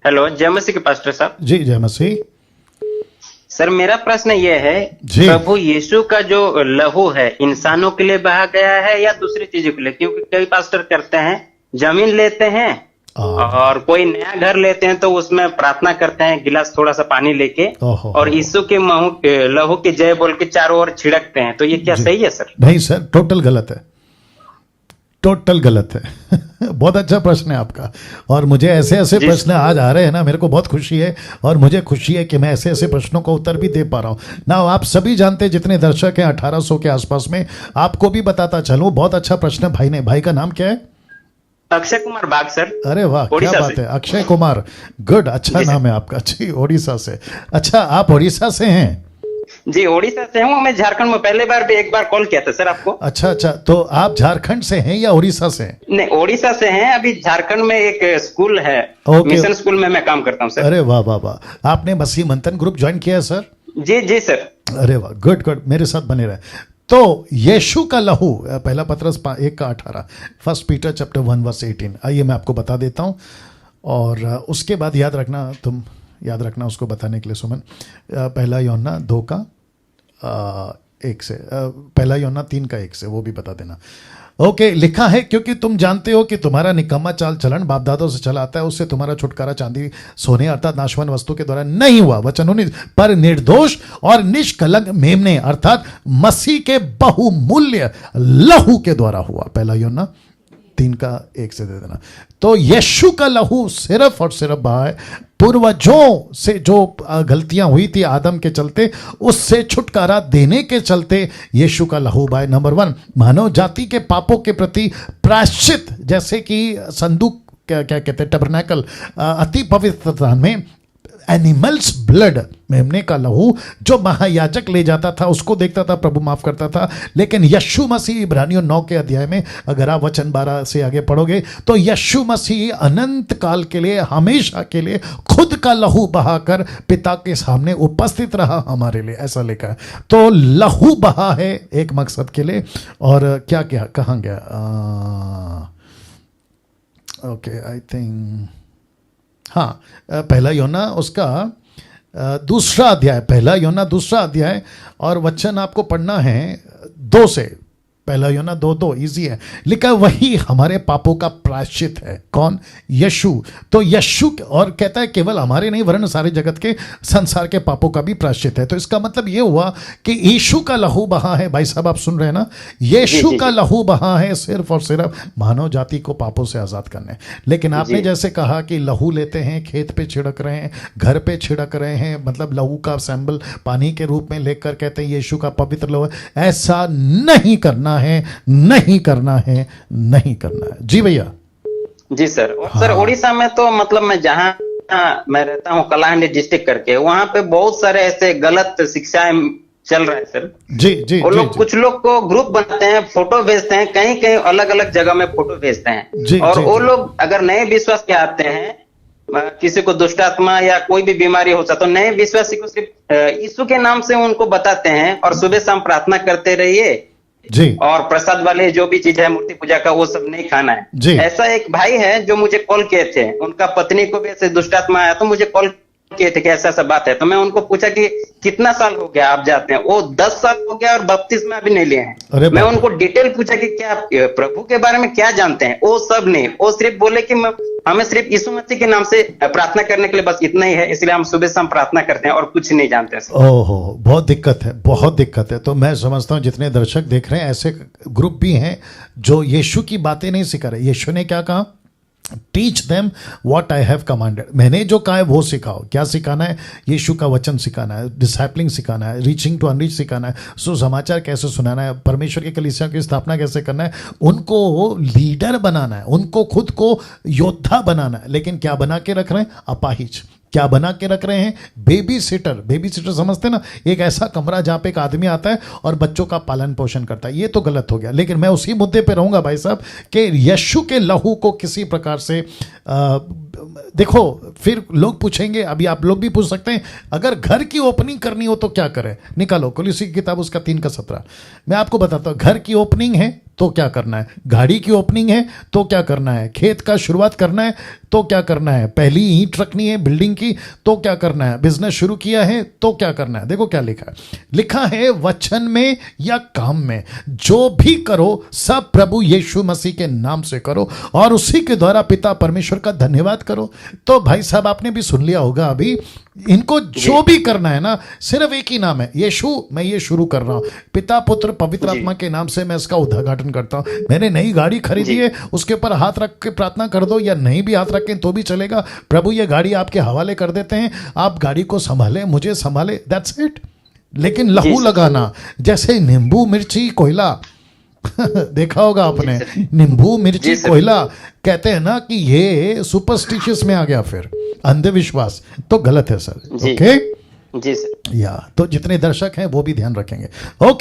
Hello, जय मसीह के pastor साहब। जी जय मसीह। सर, मेरा प्रश्न ये है, जी। प्रभु यीशु का जो लहू है इंसानों के लिए बहा गया है या दूसरी चीजों के लिए? क्योंकि कई पास्टर करते हैं, जमीन लेते हैं और कोई नया घर लेते हैं तो उसमें प्रार्थना करते हैं, गिलास थोड़ा सा पानी लेके, और यीशु के लहू की जय बोल के चारों ओर छिड़कते हैं। तो ये क्या सही है सर? नहीं सर, टोटल गलत है, टोटल गलत है। बहुत अच्छा प्रश्न है आपका, और मुझे ऐसे ऐसे प्रश्न आज आ रहे हैं ना, मेरे को बहुत खुशी है, और मुझे खुशी है कि मैं ऐसे ऐसे प्रश्नों का उत्तर भी दे पा रहा हूँ ना। आप सभी जानते हैं, जितने दर्शक हैं 1800 के आसपास में, आपको भी बताता चलूं, बहुत अच्छा प्रश्न भाई ने। भाई का नाम क्या है? अक्षय कुमार बाग सर। अरे वाह, क्या बात है, अक्षय कुमार, गुड, अच्छा नाम है आपका। जी, उड़ीसा से। अच्छा, आप उड़ीसा से हैं? जी, ओडिशा से हूँ मैं। झारखंड में पहले बार भी एक बार कॉल किया था सर आपको। अच्छा अच्छा, तो आप झारखंड से हैं या उड़ीसा से? नहीं, ओडिशा से हैं। अभी झारखंड में एक स्कूल है, मिशन स्कूल में मैं काम करता हूँ सर। अरे वाह वाह वाह, आपने मसीह मंथन ग्रुप ज्वाइन किया है सर? जी जी सर। अरे वाह, गुड गुड, मेरे साथ बने रहे। तो यीशु का लहू, पहला पत्रस 1:18, फर्स्ट पीटर चैप्टर 1:18, आइए मैं आपको बता देता हूँ, और उसके बाद याद रखना, तुम याद रखना उसको बताने के लिए सुमन। पहला यूहन्ना 2:1 से, पहला यूहन्ना 3:1 से, वो भी बता देना। ओके, लिखा है, क्योंकि तुम जानते हो कि तुम्हारा निकम्मा चाल चलन बाप दादों से चला आता है, उससे तुम्हारा छुटकारा चांदी सोने अर्थात नाशवान वस्तु के द्वारा नहीं हुआ, वचन 19, पर निर्दोष और निष्कलंक मेमने अर्थात मसीह के बहुमूल्य लहू के द्वारा हुआ। पहला यूहन्ना 3:1 से दे देना। तो यीशु का लहू सिर्फ और सिर्फ बहा है पूर्वजों से जो गलतियां हुई थी आदम के चलते, उससे छुटकारा देने के चलते यीशु का लहू बहा। नंबर 1, मानव जाति के पापों के प्रति प्रायश्चित, जैसे कि संदूक, क्या कहते हैं, टबरनैकल, अति पवित्र स्थान में एनिमल्स ब्लड, मेमने का लहू जो महायाजक ले जाता था, उसको देखता था, प्रभु माफ करता था। लेकिन यीशु मसीह, इब्रानियों 9 के अध्याय में अगर आप वचन 12 से आगे पढ़ोगे, तो यीशु मसीह अनंत काल के लिए, हमेशा के लिए खुद का लहू बहाकर पिता के सामने उपस्थित रहा हमारे लिए, ऐसा लिखा है। तो लहू बहा है एक मकसद के लिए। और क्या क्या कहाँ गया, ओके, आई थिंक, हाँ, पहला यूहन्ना उसका दूसरा अध्याय, पहला यूहन्ना दूसरा अध्याय, और वचन आपको पढ़ना है 2 से। पहला यूहन्ना 2:2, इजी है, लिखा वही हमारे पापों का प्रायश्चित है। कौन? यीशु। तो यीशु, और कहता है केवल हमारे नहीं वरन सारे जगत के, संसार के पापों का भी प्रायश्चित है। तो इसका मतलब ये हुआ कि यीशु का लहू बहा है। भाई साहब, आप सुन रहे हैं ना? यीशु का लहू बहा है सिर्फ और सिर्फ मानव जाति को पापों से आजाद करने। लेकिन आपने जैसे कहा कि लहू लेते हैं, खेत पे छिड़क रहे हैं, घर पे छिड़क रहे हैं, मतलब लहू का सैंबल पानी के रूप में लेकर कहते हैं यीशु का पवित्र लहू, ऐसा नहीं करना है, नहीं करना है, नहीं करना है। जी भैया। जी सर। और सर, उड़ीसा में तो मतलब मैं जहाँ मैं रहता हूँ, कलाहांडी डिस्ट्रिक्ट करके, वहाँ पे बहुत सारे ऐसे गलत शिक्षाएं चल रहा है सर। जी जी। वो लोग, कुछ लोग को ग्रुप बनाते हैं, फोटो भेजते हैं, कहीं कहीं अलग अलग जगह में फोटो भेजते हैं, और वो लोग अगर नए विश्वास के आते हैं, किसी को दुष्ट आत्मा या कोई भी बीमारी हो सकता, तो नए विश्वासी को सिर्फ यीशु के नाम से उनको बताते हैं, और सुबह शाम प्रार्थना करते रहिए जी, और प्रसाद वाले जो भी चीज है मूर्ति पूजा का, वो सब नहीं खाना है जी। ऐसा एक भाई है जो मुझे कॉल किए थे, उनका पत्नी को भी ऐसे दुष्टात्मा आया, तो मुझे कॉल किए थे कि ऐसा ऐसा बात है। तो मैं उनको पूछा कि कितना साल हो गया आप जाते हैं? वो 10 साल हो गया और बपतिस्मा अभी नहीं लिए हैं। मैं उनको डिटेल पूछा कि क्या प्रभु के बारे में क्या जानते हैं? वो सब नहीं, वो सिर्फ बोले कि हमें सिर्फ यीशु मसीह के नाम से प्रार्थना करने के लिए बस इतना ही है, इसलिए हम सुबह शाम प्रार्थना करते हैं और कुछ नहीं जानते। ओहो, बहुत दिक्कत है, बहुत दिक्कत है। तो मैं समझता हूँ जितने दर्शक देख रहे हैं, ऐसे ग्रुप भी हैं जो यीशु की बातें नहीं सिखा रहे। यीशु ने क्या कहा? Teach them what I have commanded. मैंने जो कहा है वो सिखाओ। क्या सिखाना है? यीशु का वचन सिखाना है, डिसाइपलिंग सिखाना है, रीचिंग टू अनरीच सिखाना है, सुसमाचार कैसे सुनाना है, परमेश्वर की कलीसिया की स्थापना कैसे करना है, उनको लीडर बनाना है, उनको खुद को योद्धा बनाना है। लेकिन क्या बना के रख रहे हैं? अपाहिज। क्या बना के रख रहे हैं? Baby sitter. बेबी सिटर समझते ना, एक ऐसा कमरा जहां पे एक आदमी आता है और बच्चों का पालन पोषण करता है। ये तो गलत हो गया। लेकिन मैं उसी मुद्दे पे रहूंगा भाई साहब कि यीशु के लहू को किसी प्रकार से देखो, फिर लोग पूछेंगे, अभी आप लोग भी पूछ सकते हैं, अगर घर की ओपनिंग करनी हो तो क्या करें? निकालो कुलूसी की किताब उसका 3:17। मैं आपको बताता हूं, घर की ओपनिंग है तो क्या करना है, गाड़ी की ओपनिंग है तो क्या करना है, खेत का शुरुआत करना है तो क्या करना है, पहली ईंट रखनी है बिल्डिंग की तो क्या करना है, बिजनेस शुरू किया है तो क्या करना है। देखो क्या लिखा है, लिखा है वचन में या काम में जो भी करो सब प्रभु यीशु मसीह के नाम से करो और उसी के द्वारा पिता परमेश्वर का धन्यवाद करो। तो भाई साहब आपने भी सुन लिया होगा अभी, इनको जो भी करना है ना, सिर्फ एक ही नाम है, यीशु। मैं ये शुरू कर रहा हूं, पिता पुत्र पवित्र आत्मा के नाम से मैं इसका उद्घाटन करता हूं। मैंने नई गाड़ी खरीदी है, उसके ऊपर हाथ रख के प्रार्थना कर दो, या नहीं भी हाथ रखें तो भी चलेगा। प्रभु ये गाड़ी आपके हवाले कर देते हैं, आप गाड़ी को संभालें, मुझे संभाले, दैट्स इट। लेकिन लहू लगाना, जैसे नींबू मिर्ची कोयला देखा होगा आपने, नींबू मिर्ची कोयला, कहते हैं ना कि ये सुपरस्टिशियस में आ गया, फिर अंधविश्वास, तो गलत है सर। ओके जी सर। या तो जितने दर्शक हैं वो भी ध्यान रखेंगे। ओके।